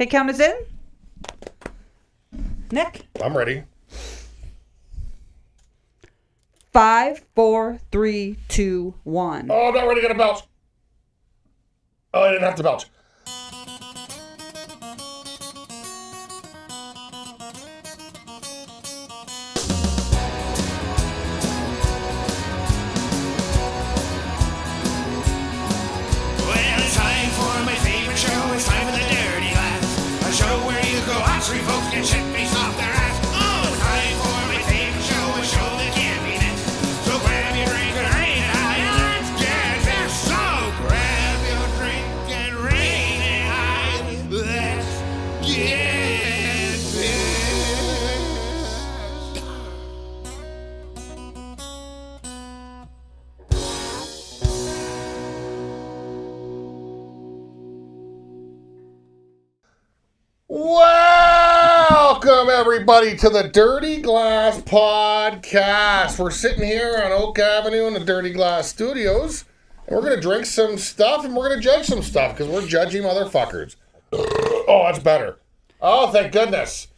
Okay, count us in. Nick? I'm ready. 5, 4, 3, 2, 1. Oh, I'm not ready to get a belch. Oh, I didn't have to belch. Welcome, everybody, to the Dirty Glass Podcast. We're sitting here on Oak Avenue in the Dirty Glass Studios, and we're going to drink some stuff, and we're going to judge some stuff, because we're judgy motherfuckers. Oh, that's better. Oh, thank goodness.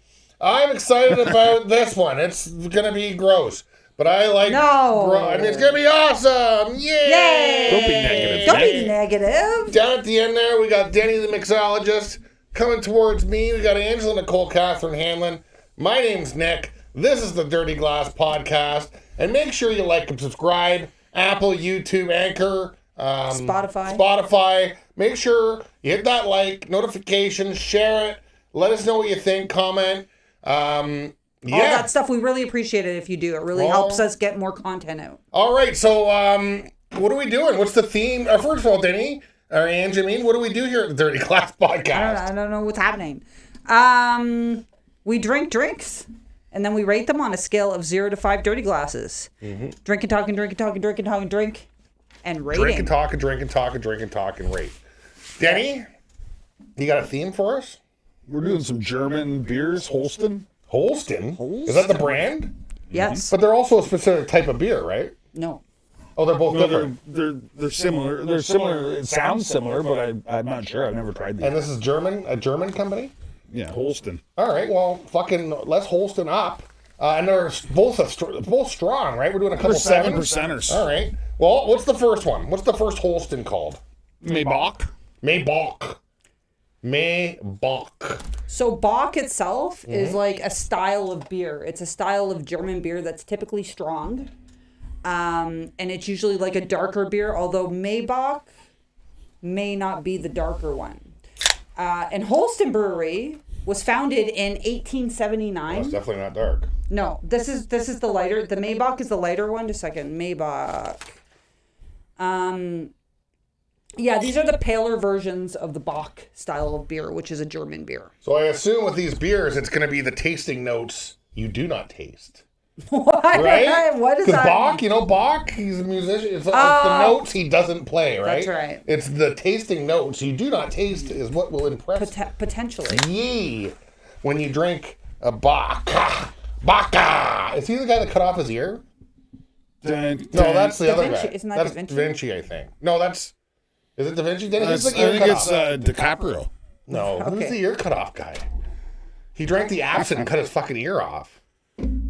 I'm excited about this one. It's going to be gross, but I like... No. I mean, it's going to be awesome. Yay! Yay! Don't be negative. Don't be negative. Down at the end there, we got Denny the mixologist. Coming towards me, we got Angela Nicole Catherine Hanlon. My name's Nick. This is the Dirty Glass Podcast. And make sure you like and subscribe. Apple, YouTube, Anchor, Spotify. Make sure you hit that like, notification, share it. Let us know what you think, comment. All that stuff, we really appreciate it if you do. It really helps us get more content out. All right, so what are we doing? What's the theme? First of all, Denny, or Angie, what do we do here at the Dirty Glass Podcast? I don't know what's happening. We drink drinks, and then we rate them on a scale of 0 to 5 dirty glasses. Mm-hmm. Drinking, talking, drink, and rating. Drinking, talking, rate. Denny, you got a theme for us? We're doing some German beers, Holsten. Holsten? Is that the brand? Yes. But they're also a specific type of beer, right? No. Oh, they're both different. They're similar. They're similar. It sounds similar, but I'm not sure. I've never tried these. And this is a German company? Yeah, Holsten. All right, well, let's Holsten up. And they're both strong, right? We're doing a couple 7%ers. All right. Well, what's the first one? What's the first Holsten called? Maibock. So Bock itself is like a style of beer. It's a style of German beer that's typically strong. And it's usually like a darker beer, although Maibock may not be the darker one. And Holsten Brewery was founded in 1879. Well, it's definitely not dark. No, this is the lighter. The Maibock is the lighter one. Just a second, Maibock. Yeah, these are the paler versions of the Bock style of beer, which is a German beer. So I assume with these beers, it's going to be the tasting notes you do not taste. What? Right? What is that? Because Bock, Bock, he's a musician. It's the notes he doesn't play, right? That's right. It's the tasting notes you do not taste is what will impress potentially ye when you drink a Bock. Bocca! Is he the guy that cut off his ear? No, that's the other guy. Isn't that that's Da Vinci? Da Vinci, I think. No, is it Da Vinci? I think it's DiCaprio. No, who's the ear cut off guy? He drank the absinthe and cut his fucking ear off.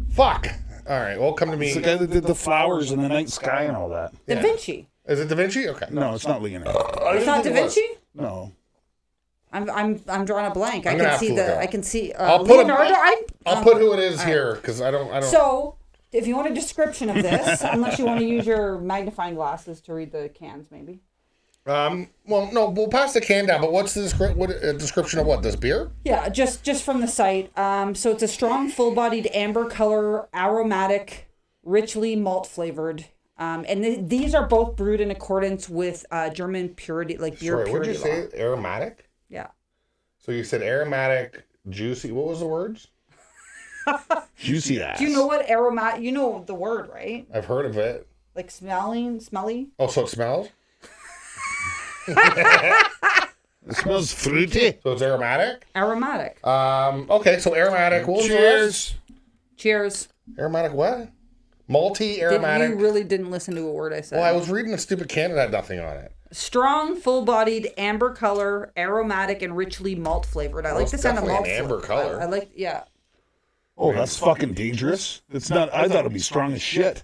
Fuck. All right, well, come to me. It's the guy that did the flowers and the night sky and all that. Da Vinci. Is it Da Vinci? Okay. No, it's not Leonardo. It's not Da Vinci? No. I'm drawing a blank. I can see I'll Leonardo. put who it is here because I don't. So, if you want a description of this, unless you want to use your magnifying glasses to read the cans, maybe. Well, no, we'll pass the can down. But what's the description of what? This beer? Yeah, just from the site. So it's a strong, full-bodied amber color, aromatic, richly malt flavored. And these are both brewed in accordance with German purity, like beer purity. What did you say? Aromatic? Yeah. So you said aromatic, juicy. What was the words? Juicy ass. Do you know what aromatic? You know the word, right? I've heard of it. Like smelly. Oh, so it smells? It smells fruity. So it's aromatic? Aromatic. Okay, so aromatic. What was the rest? Cheers. Aromatic what? Malty, aromatic. You really didn't listen to a word I said. Well, I was reading the stupid can that had nothing on it. Strong, full-bodied, amber color, aromatic, and richly malt flavored. I like the sound of malt. An amber color. I like, yeah. Oh, that's fucking dangerous. It's not. I thought it'd be strong as shit.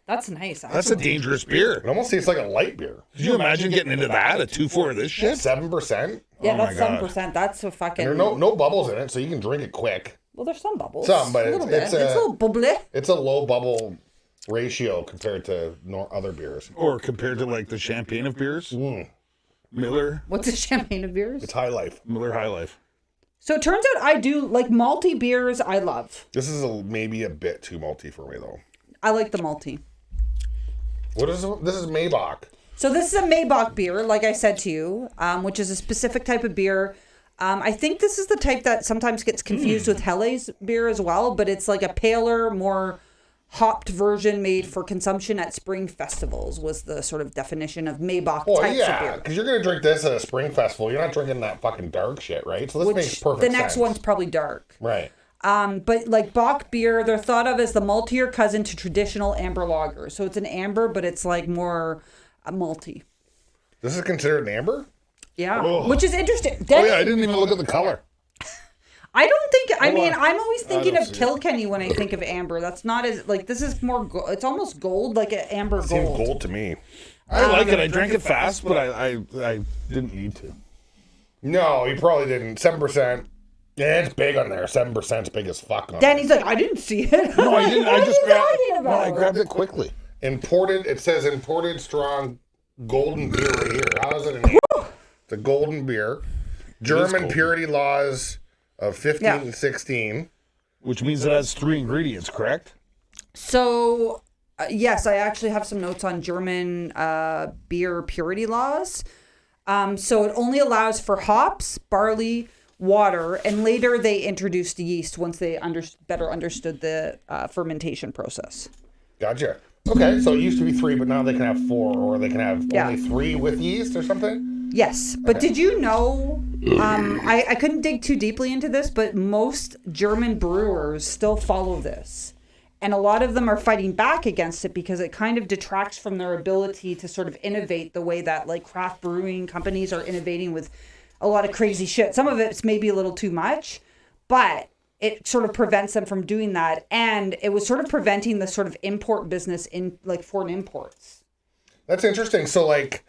That's nice. Actually. That's a dangerous beer. It almost tastes like a light beer. Could you imagine getting into that? A 2.4 of this shit? 7%. Yeah, Oh that's my God. 7%. That's a fucking. There are no bubbles in it, so you can drink it quick. Well, there's some bubbles. Some, but a little it's bit. It's a little bubbly. It's a low bubble ratio compared to other beers. Or compared to like the champagne of beers? Miller. What's a champagne of beers? It's High Life. Miller High Life. So it turns out I do like malty beers. I love. This is maybe a bit too malty for me, though. I like the malty. What is this? Is Maibock. So this is a Maibock beer, like I said to you, which is a specific type of beer. I think this is the type that sometimes gets confused with Helle's beer as well, but it's like a paler, more hopped version made for consumption at spring festivals was the sort of definition of Maibock types of beer. Because you're going to drink this at a spring festival. You're not drinking that fucking dark shit, right? So this makes perfect sense. The next one's probably dark. Right. But like Bock beer, they're thought of as the maltier cousin to traditional amber lager. So it's an amber, but it's like more malty. This is considered an amber? Yeah, Oh. which is interesting. Oh yeah, I didn't even look at the color. I don't think. I mean, on. I'm always thinking don't of see it. Kilkenny when I think of amber. That's not as like this is more. It's almost gold, like an amber Seems gold. gold to me. I like it. I drank it fast, but I didn't need to. No, you probably didn't. 7%. Yeah, it's big on there. 7%'s big as fuck on Danny's like, I didn't see it. No, I didn't. What I just are you grabbed. talking No, I about? grabbed it quickly. Imported, it says imported strong golden beer right here. How is it an amber? It's a golden beer. German golden. purity laws of 15 Yeah. and 16. Which means it has 3 ingredients, correct? So, yes, I actually have some notes on German beer purity laws. So it only allows for hops, barley, water, and later they introduced yeast once they better understood the fermentation process. Gotcha. Okay, so it used to be 3, but now they can have 4, or they can have only 3 with yeast or something? Yes, but did you know, I couldn't dig too deeply into this, but most German brewers still follow this. And a lot of them are fighting back against it because it kind of detracts from their ability to sort of innovate the way that like craft brewing companies are innovating with a lot of crazy shit. Some of it's maybe a little too much, but it sort of prevents them from doing that. And it was sort of preventing the sort of import business in like foreign imports. That's interesting. So, like,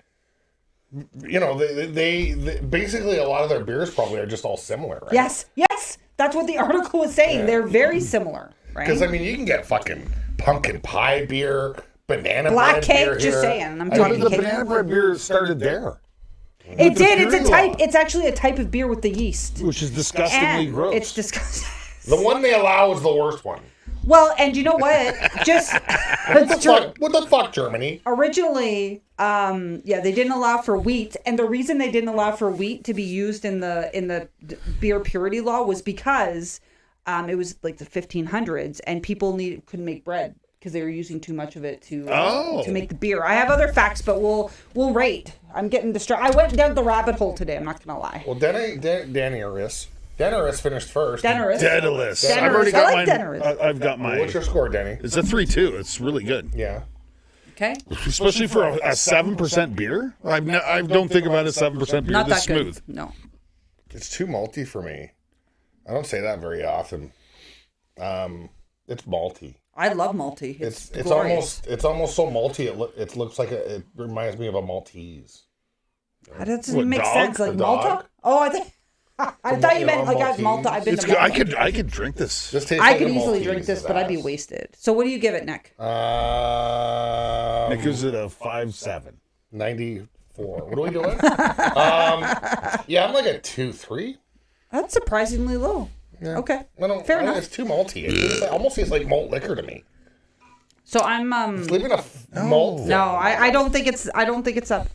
you know, they basically a lot of their beers probably are just all similar, right? Yes, that's what the article was saying. They're very similar, right? Because, I mean, you can get fucking pumpkin pie beer, banana Black bread cake, beer just here. saying. I'm But talking the cake. banana bread beer started there, It did. It's a purity type. law. It's actually a type of beer with the yeast. which is disgustingly And gross. it's disgusting. The one they allow is the worst one. Well, and you know what? Just it's true. What the fuck, Germany? Originally, they didn't allow for wheat, and the reason they didn't allow for wheat to be used in the beer purity law was because it was like the 1500s, and people couldn't make bread because they were using too much of it to make the beer. I have other facts, but we'll rate. I'm getting distracted. I went down the rabbit hole today. I'm not gonna lie. Well, Daenerys finished first. Daenerys. Daedalus. Daenerys. I've already I got like mine. Daenerys. I've got mine. What's your score, Denny? It's a 3-2. It's really good, Yeah. Okay. especially for a 7% beer. I don't think about a 7% beer Not this that smooth. good. No. It's too malty for me. I don't say that very often. It's malty. I love malty. It's glorious. almost so malty. It looks like it reminds me of a Maltese. That doesn't What, make dog? sense. Like A Malta? dog? Oh, I thought you meant like Maltese. Malta. I've been It's to good. Malta. I could drink this. This tastes I like could a easily Maltese drink this, but I'd be ass. wasted. So what do you give it, Nick? Nick gives it a 5-7. 94. What are we doing? Yeah, I'm like a 2-3. That's surprisingly low. Yeah. Okay. Fair enough. It's too malty. It almost tastes like malt liquor to me. So I'm It's leaving a malt. no, I don't think it's up.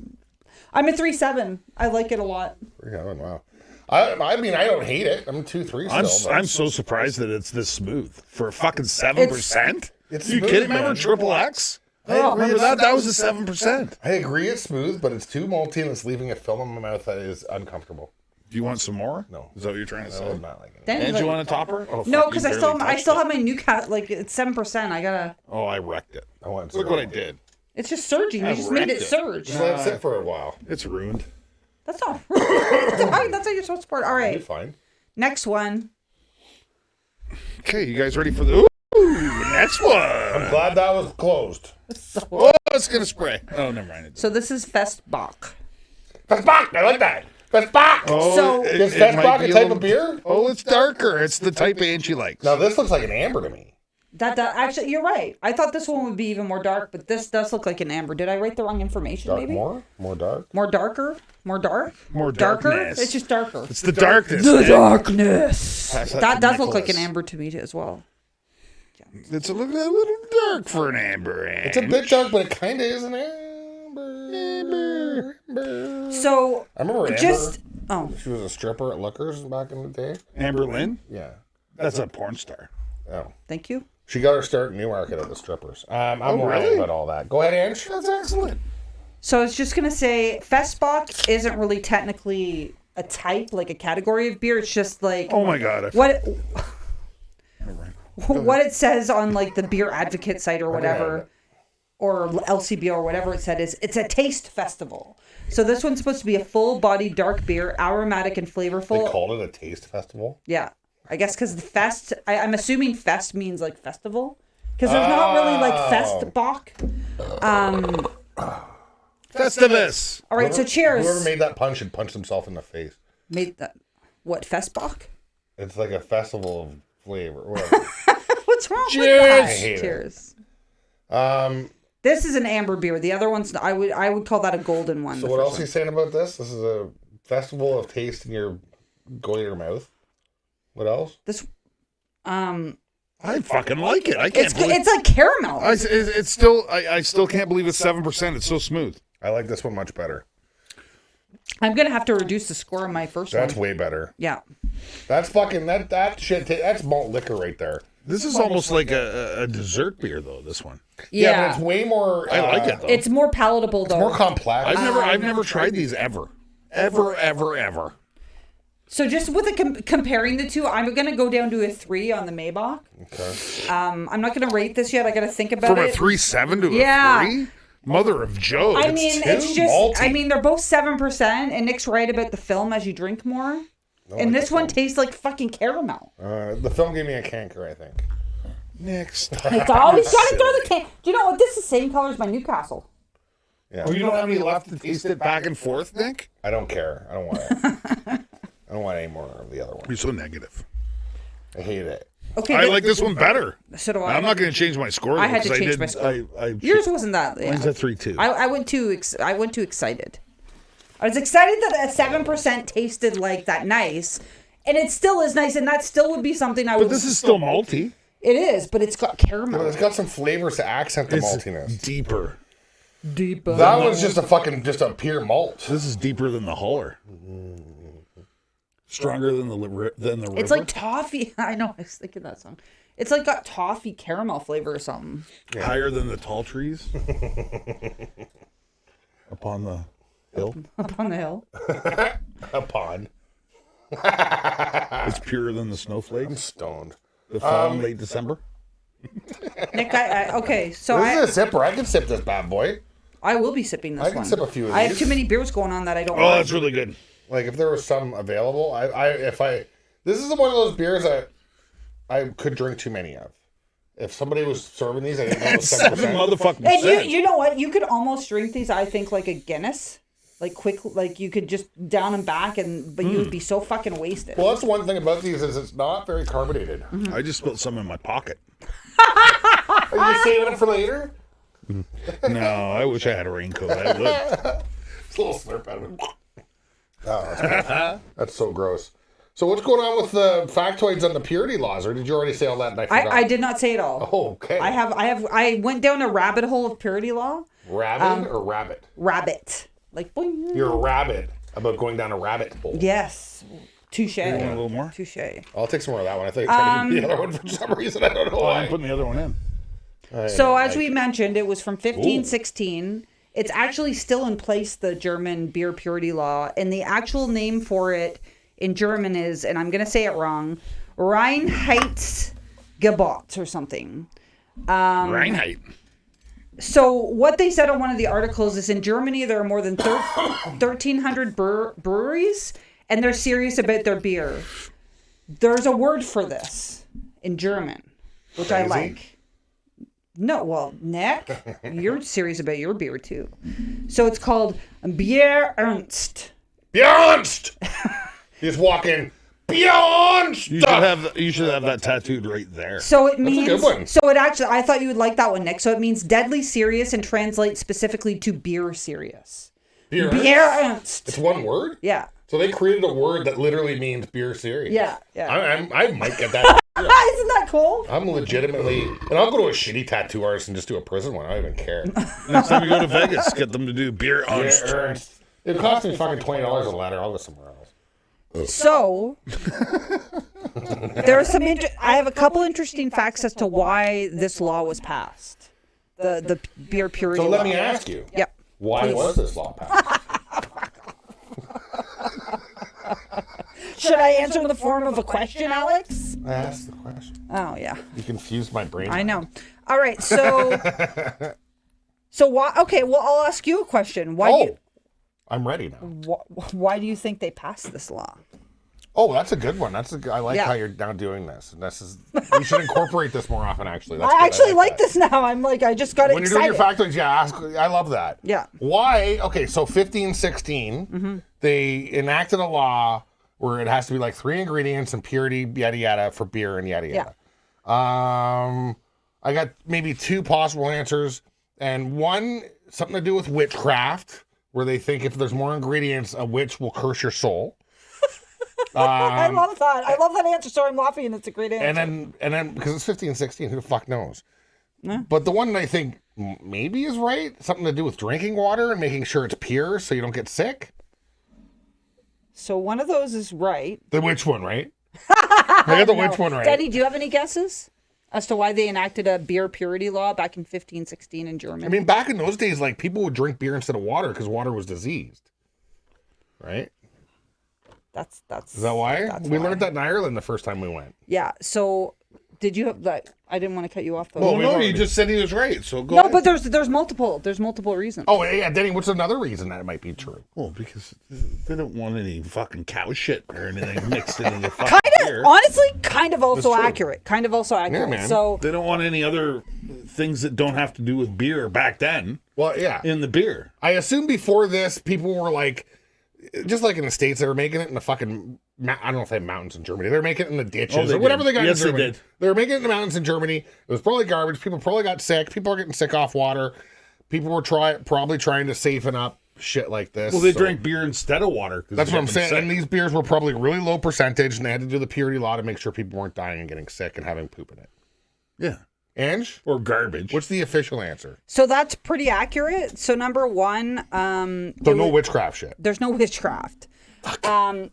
I'm a 3.7. I like it a lot. Yeah, wow. I mean, I don't hate it. I'm 2-3 still. I'm so surprised that it's this smooth for a fucking 7%. It's you smooth, kidding me? man. Remember Triple X? Oh, Remember that? That was a 7%. I agree it's smooth, but it's too malty and it's leaving a film in my mouth that is uncomfortable. Do you want some more? No. Is that what you're trying to say? I'm not liking it. Then And you want a topper? Oh, no, fuck, because you I barely still touched have it. my new cat. Like it's 7%. I gotta. Oh, I wrecked it. I want Look what I did. It's just surging. You just made it surge. Just let it sit for a while. It's ruined. That's not. That's how you're supposed to pour it. All right. You're fine. Next one. Okay, you guys ready for the next one? I'm glad that was closed. Oh, it's gonna spray. Oh, never mind. So this is Festbock. Festbock! I like that. Festbock! Oh, So- Is it might Festbock be a type little- of beer? Oh, it's darker. It's the type Aunt she likes. Now this looks like an amber to me. That actually, you're right. I thought this one would be even more dark, but this does look like an amber. Did I write the wrong information? Dark Maybe more? More dark? more darker, more dark, More darker. darkness. It's just darker. It's the darkness. darkness. Pass that That to does look like Nicholas. an amber to me as well. It's a little dark for an amber. It's a bit dark, but it kind of is an amber. So I remember Amber. just She was a stripper at Lookers back in the day. Amber Lynn? Yeah. That's a porn star. Oh. thank you. She got her start in Newmarket at the strippers. I'm Oh, lying really? about all that. Go ahead, Ange. That's excellent. So I was just gonna say, Festbock isn't really technically a type, like a category of beer. It's just like Oh my god. what it says on like the Beer Advocate site or have whatever, it. or LCBO or whatever it said is it's a taste festival. So this one's supposed to be a full-bodied dark beer, aromatic and flavorful. They called it a taste festival. Yeah, I guess because the fest. I'm assuming fest means like festival, because there's not really like Festbock. Festivus. All right, so cheers. Whoever made that punch should punch himself in the face. Made that what Festbock? It's like a festival of flavor. Whatever. What's wrong Cheers. with that? I hate it. Cheers. um. This is an amber beer. The other one's I would call that a golden one. So what else are you saying about this? This is a festival of taste in your go to your mouth. What else? This I fucking like it. I can't believe it's like caramel. it's still I still can't believe it's 7%. It's so smooth. I like this one much better. I'm gonna have to reduce the score on my first That's one. way better. Yeah. That's fucking that shit. That's malt liquor right there. This is almost like a dessert beer though, this one. Yeah, but it's way more. I like it though. It's more palatable though. more complex. I've never tried these ever. Ever. So just with the comparing the two, I'm gonna go down to a 3 on the Maibock. Okay. I'm not gonna rate this yet. I gotta think about From it. a 3.7 to Yeah. a 3? Mother of Joe. I mean, it's just. malty. I mean, they're both 7%, and Nick's right about the film as you drink more. And like this the one film. tastes like fucking caramel. The film gave me a canker, I think. Next. It's always gotta throw the can. Do you know what? This is the same color as my Newcastle. Yeah. Oh, you don't have any left to taste it back and forth, Nick? I don't care. I don't want it. I don't want any more of the other one. You're so negative. I hate it. Okay. I but- like this one better. So do I. I'm not going to change my score. I though, had to 'cause change did, my score. I Yours wasn't that. Yeah. Mine's at 3.2. I went too excited. I was excited that a 7% tasted like that nice, and it still is nice, and that still would be something I would. But this is still malty. It is, but it's got But caramel. it's got some flavors to accent the It's maltiness. deeper. Deeper. That one's just a pure malt. This is deeper than the Holler. Stronger than the river. It's like toffee. I know. I was thinking that song. It's like got toffee caramel flavor or something. higher than the tall trees upon the hill. Up on the hill. A pond. It's purer than the snowflakes. Stoned. The fall in late December. Nick, okay, so This is a sipper. I can sip this bad boy. I will be sipping this I can one. sip a few of I have these. too many beers going on that I don't. Oh, like. that's really good. Like if there was some available, this is one of those beers that I could drink too many of. If somebody was serving these, I didn't know it was 7 7%. motherfucking And percent. you know what? You could almost drink these. I think like a Guinness, like quick, like you could just down and back, but you would be so fucking wasted. Well, that's the one thing about these is it's not very carbonated. I just spilled some in my pocket. Are you saving it for later? No, I wish I had a raincoat. I would. It's a little slurp out of it. Oh, that's gross. That's so gross. So what's going on with the factoids on the purity laws, or did you already say all that and I forgot? I did not say it all. Oh, okay. I went down a rabbit hole of purity law. Rabbit or rabbit? Rabbit. Like boing. You're a rabbit about going down a rabbit hole. Yes. Touche. You want a little more? Touche. I'll take some more of that one. I thought you were trying to do the other one for some reason. I don't know Oh, I'm why. putting the other one in. So as we mentioned, it was from 1516. It's actually still in place, the German beer purity law, and the actual name for it in German is, and I'm going to say it wrong, Reinheitsgebot or something. Reinheit. So what they said on one of the articles is in Germany there are more than 1,300 breweries, and they're serious about their beer. There's a word for this in German, which I like. No, well, Nick, you're serious about your beer too. So it's called Bier Ernst. Bier Ernst! You just walk in. Bier Ernst! You should have that tattooed right there. So it means. That's a good one. So it actually, I thought you would like that one, Nick. So it means deadly serious and translates specifically to beer serious. Bier Ernst. It's one word? Yeah. So they created a word that literally means beer serious. Yeah. I might get that. Isn't that cool? I'm legitimately, and I'll go to a shitty tattoo artist and just do a prison one. I don't even care. Next time you go to Vegas, get them to do beer Ernst. It cost me fucking $20 a letter. I'll go somewhere else. So there are some. I have a couple interesting facts as to why this law was passed. The beer purity. So let law. me ask you. Yep. Why was this law passed? Should I answer in the form of a question, Alex? I asked the question. Oh yeah. You confused my brain. I know. All right. So. So why? Okay. Well, I'll ask you a question. Why? I'm ready now. Why do you think they passed this law? Oh, that's a good one. I like how you're now doing this. We should incorporate this more often. Actually, I actually like this now. I'm like, I just got excited. When you're doing your factoids, I love that. Yeah. Why? Okay, so 1516, they enacted a law where it has to be like 3 ingredients and purity, yada yada, for beer and yada yada. I got maybe 2 possible answers, and one something to do with witchcraft, where they think if there's more ingredients, a witch will curse your soul. I love that. I love that answer. Sorry, I'm laughing. It's a great answer. And then because it's 1516, who the fuck knows? Yeah. But the one that I think maybe is right, something to do with drinking water and making sure it's pure so you don't get sick. So one of those is right. The witch one, right? I got the witch one right. Daddy, do you have any guesses as to why they enacted a beer purity law back in 1516 in Germany? I mean, back in those days, like people would drink beer instead of water because water was diseased, right? That's Is that why? We learned that in Ireland the first time we went. Yeah. So did you have that? I didn't want to cut you off though. Well, no, you just said he was right. So go No, ahead. but there's multiple reasons. Oh, yeah, Denny, what's another reason that it might be true? Well, because they don't want any fucking cow shit or anything mixed into the fucking beer. Honestly, kind of also That's true. accurate. Kind of also accurate. man. So They don't want any other things that don't have to do with beer back then Well, yeah. in the beer. I assume before this, people were like, just like in the States, they were making it in the fucking, I don't know if they have mountains in Germany. They were making it in the ditches they or whatever did. they got Yes, in they Germany. did. They were making it in the mountains in Germany. It was probably garbage. People probably got sick. People are getting sick off water. People were probably trying to safen up shit like this. Well, they drank beer instead of water. 'Cause That's they what I'm got saying. them And sick. these beers were probably really low percentage, and they had to do the purity law to make sure people weren't dying and getting sick and having poop in it. Yeah. Ange? Or garbage. What's the official answer? So that's pretty accurate. So number one, So no witchcraft shit. there's no witchcraft.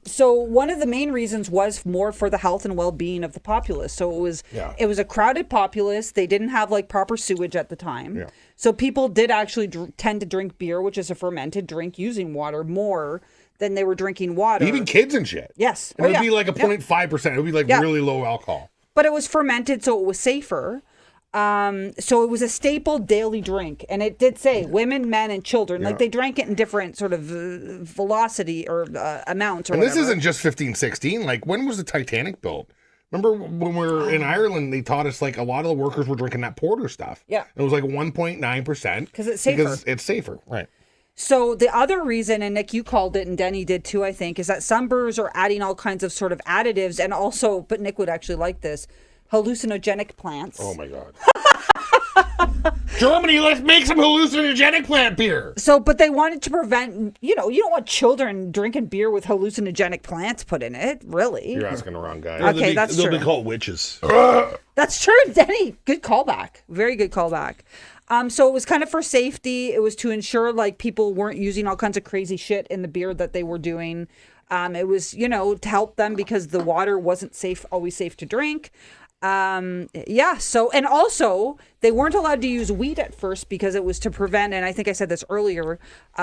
So one of the main reasons was more for the health and well-being of the populace. So it was a crowded populace. They didn't have like proper sewage at the time. Yeah. So people did actually tend to drink beer, which is a fermented drink using water, more than they were drinking water. Even kids and shit. Yes. And it would be like a 0.5%. It would be like really low alcohol. But it was fermented, so it was safer. So it was a staple daily drink, and it did say women, men, and children. Like they drank it in different sort of velocity or amounts. Or And whatever. this isn't just 1516. Like, when was the Titanic built? Remember when we were in Ireland, they taught us like a lot of the workers were drinking that porter stuff. Yeah. It was like 1.9%. Because it's safer. Because it's safer, right. So the other reason, and Nick, you called it, and Denny did too, I think, is that some brewers are adding all kinds of sort of additives, and also, but Nick would actually like this, hallucinogenic plants. Oh my God. Germany, let's make some hallucinogenic plant beer. So, but they wanted to prevent, you don't want children drinking beer with hallucinogenic plants put in it, really. You're asking the wrong guy. Okay, that's They'll true. be called witches. That's true, Denny. Good callback. Very good callback. So it was kind of for safety. It was to ensure like people weren't using all kinds of crazy shit in the beer that they were doing. It was, to help them because the water wasn't always safe to drink. So, and also they weren't allowed to use wheat at first because it was to prevent, and I think I said this earlier,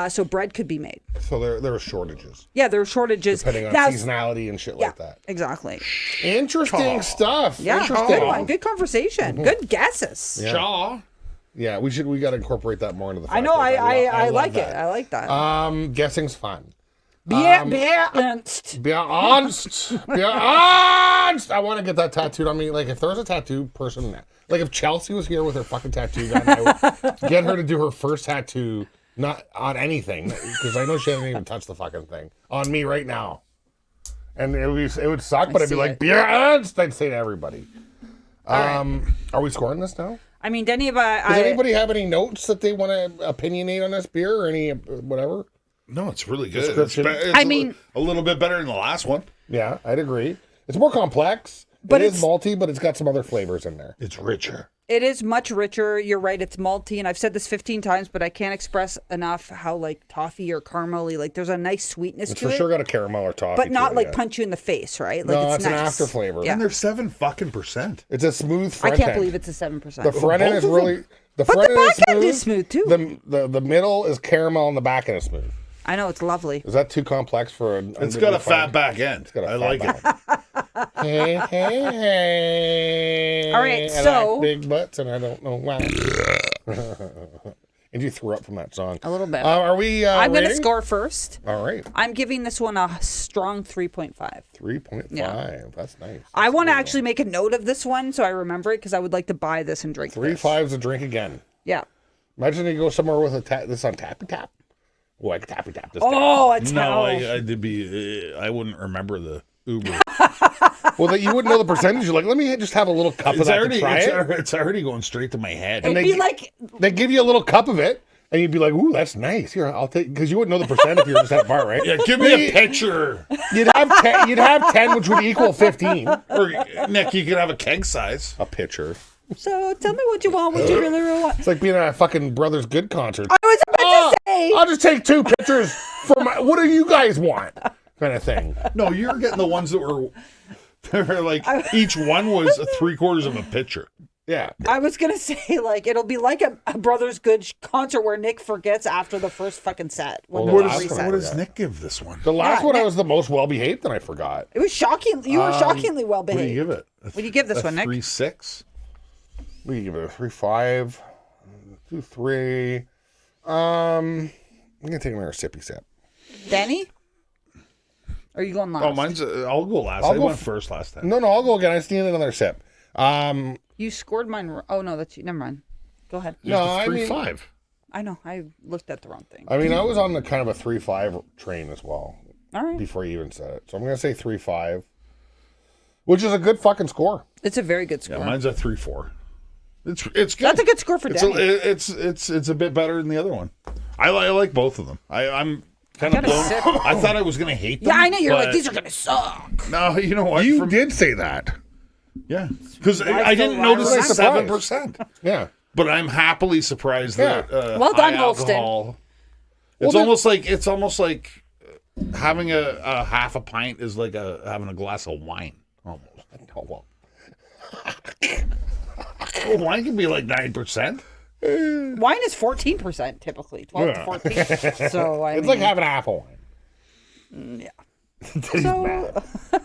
so bread could be made. So there were shortages. Yeah, there were shortages. Depending on seasonality and shit like that. Exactly. Interesting stuff. Yeah, Interesting. good one. Good conversation. Good guesses. Yeah. Shaw. Yeah, we got to incorporate that more into the. I know. I love like that. it. I like that. Guessing's fun. Balanced. Be honest. I want to get that tattooed on me. Like, if there was a tattoo person, like if Chelsea was here with her fucking tattoo gun, I would get her to do her first tattoo, not on anything, because I know she hasn't even touched the fucking thing, on me right now. And it would suck, but I'd be like, be honest. I'd say to everybody. Are we scoring this now? I mean, does anybody have any notes that they want to opinionate on this beer or any whatever? No, it's really good. It's a little bit better than the last one. Yeah, I'd agree. It's more complex. But it is malty, but it's got some other flavors in there. It's richer. It is much richer. You're right. It's malty, and I've said this 15 times, but I can't express enough how like toffee or caramely. Like there's a nice sweetness it's to it. For sure got a caramel or toffee, but not like punch you in the face, right? Like no, it's an nice. after flavor. Yeah. And they're 7%. It's a smooth front I can't end. believe it's a 7%. The front end is really. But the back end is smooth too. The middle is caramel, and the back end is smooth. I know, it's lovely. Is that too complex for an? It's got a fat back end. I like it. Hey. All right, I so like big butts, and I don't know why. And you threw up from that song. A little bit. Are we? I'm going to score first. All right. I'm giving this one a strong 3.5. 3.5. Yeah. That's nice. I want to actually make a note of this one so I remember it because I would like to buy this and drink 3.5's a drink again. Yeah. Imagine you go somewhere with this on Tappy Tap. Oh, I could Tappy Tap this. Oh, it's no, I wouldn't remember the Uber. Well, that you wouldn't know the percentage. You're like, let me just have a little cup of that to try it. It's already going straight to my head. And they give you a little cup of it, and you'd be like, ooh, that's nice. Here, I'll take, because you wouldn't know the percent if you were just that bar, right? Yeah, give me a pitcher. You'd have 10, which would equal 15. Or Nick, you could have a keg size. A pitcher. So tell me what you want, what you really want. It's like being at a fucking Brothers Good concert. I was about to say. I'll just take 2 pitchers for my, what do you guys want? Kind of thing. No, you're getting the ones that were like, each one was 3/4 of a pitcher. Yeah. I was going to say, like, it'll be like a Brothers Good concert where Nick forgets after the first fucking set. What does Nick give this one? The last one, I was the most well-behaved, and I forgot. It was shocking. You were shockingly well-behaved. What do you give it? What do you give this one, Nick? 3.6. What do you give it? A 3.5? 2.3. I'm going to take another sippy sip. Danny? Or are you going last? Oh, mine's. I'll go last. I went first last time. No, I'll go again. I just need another sip. You scored mine. Oh, no, that's you. Never mind. Go ahead. No, I 3.5. I know. I looked at the wrong thing. I mean, I was on the kind of a 3.5 train as well. All right. Before you even said it. So I'm going to say 3.5, which is a good fucking score. It's a very good score. Yeah, mine's a 3.4. It's good. That's a good score for Danny. It's a bit better than the other one. I like both of them. I'm kind of blown. I thought I was going to hate them. Yeah, I know. You're like, these are going to suck. No, you know what? You did say that. Yeah. Because I didn't notice the 7%. Yeah. But I'm happily surprised that well done, Holsten. It's almost like having a half a pint is like having a glass of wine. Almost. Oh, well. Well, wine can be like 9%. Wine is 14% typically, 12 to 14. So it's like having a half a wine. Yeah. So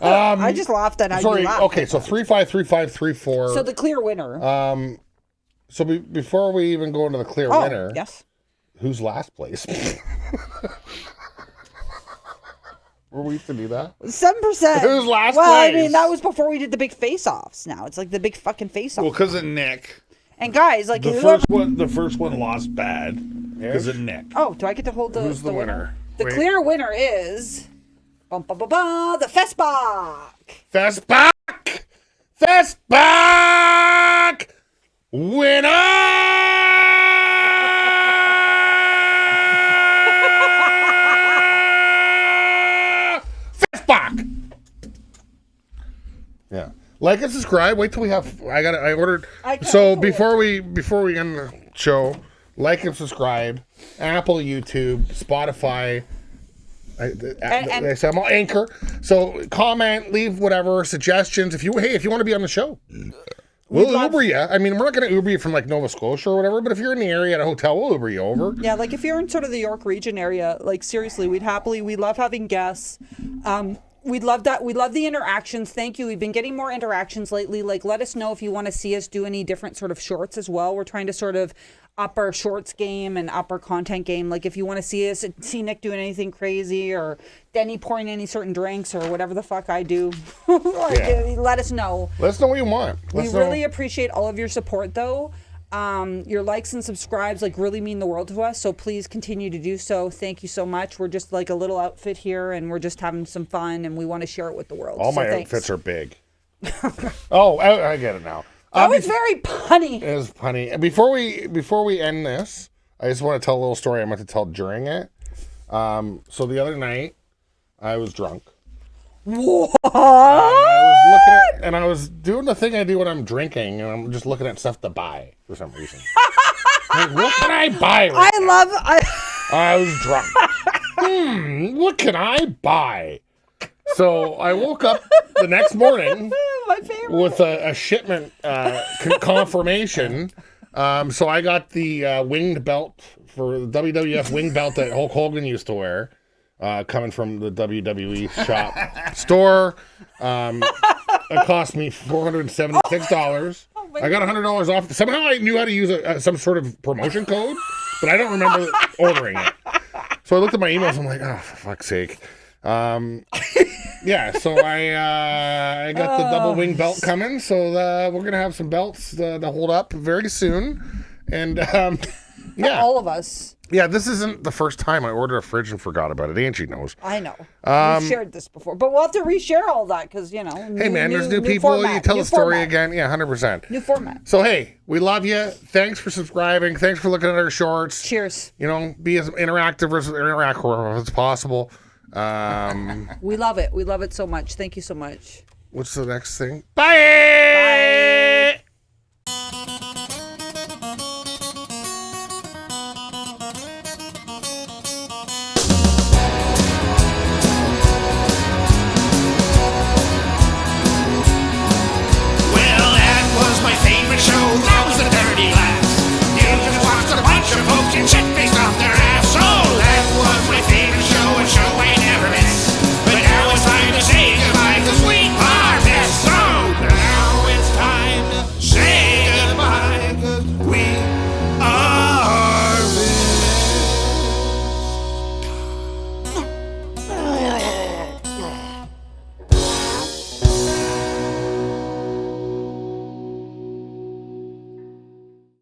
I just laughed at how you laughed. Okay, so 3.5, 3.5, 3.4. So the clear winner. So before we even go into the clear winner, yes. Who's last place? Were we used to do that? 7%. Who's last well, place? I mean, that was before we did the big face-offs. Now it's like the big fucking face-off. Well, because of Nick. And guys, like the first one lost bad because of Nick. Oh, do I get to hold the? Who's the winner? The clear winner is the Festbock. Festbock winner. Festbock. Yeah. Like and subscribe. Wait till we have. I ordered. So before we end the show, like and subscribe. Apple, YouTube, Spotify. I say I'm all Anchor. So comment, leave whatever suggestions. If you want to be on the show, we'll Uber you. I mean, we're not going to Uber you from like Nova Scotia or whatever. But if you're in the area at a hotel, we'll Uber you over. Yeah, like if you're in sort of the York region area, like seriously, we love having guests. We'd love that. We love the interactions. Thank you. We've been getting more interactions lately. Like, let us know if you want to see us do any different sort of shorts as well. We're trying to sort of up our shorts game and up our content game. Like if you want to see Nick doing anything crazy or Denny pouring any certain drinks or whatever the fuck I do, let us know. Let us know what you want. We really appreciate all of your support though. Your likes and subscribes like really mean the world to us. So please continue to do so. Thank you so much. We're just like a little outfit here and we're just having some fun and we want to share it with the world. All my outfits are big. Oh, I get it now. That was very punny. It was punny. Before we end this, I just want to tell a little story I meant to tell during it. So the other night, I was drunk. What? And I was doing the thing I do when I'm drinking, and I'm just looking at stuff to buy for some reason. Like, what can I buy? I was drunk. What can I buy? So I woke up the next morning with a shipment confirmation. So I got the winged belt for the WWF winged belt that Hulk Hogan used to wear, coming from the WWE shop store. It cost me $476. I got $100 off. Somehow I knew how to use some sort of promotion code, but I don't remember ordering it. So I looked at my emails. I'm like, oh, for fuck's sake. Yeah, so I got the double wing belt coming, so we're gonna have some belts to hold up very soon, and yeah, all of us. Yeah, this isn't the first time I ordered a fridge and forgot about it. Angie knows. I know. We've shared this before, but we'll have to reshare all that because hey man, there's new people. Format, you tell the story again. Yeah, 100%. New format. So hey, we love you. Thanks for subscribing. Thanks for looking at our shorts. Cheers. Be as interactive as possible. We love it. We love it so much. Thank you so much. What's the next thing? Bye!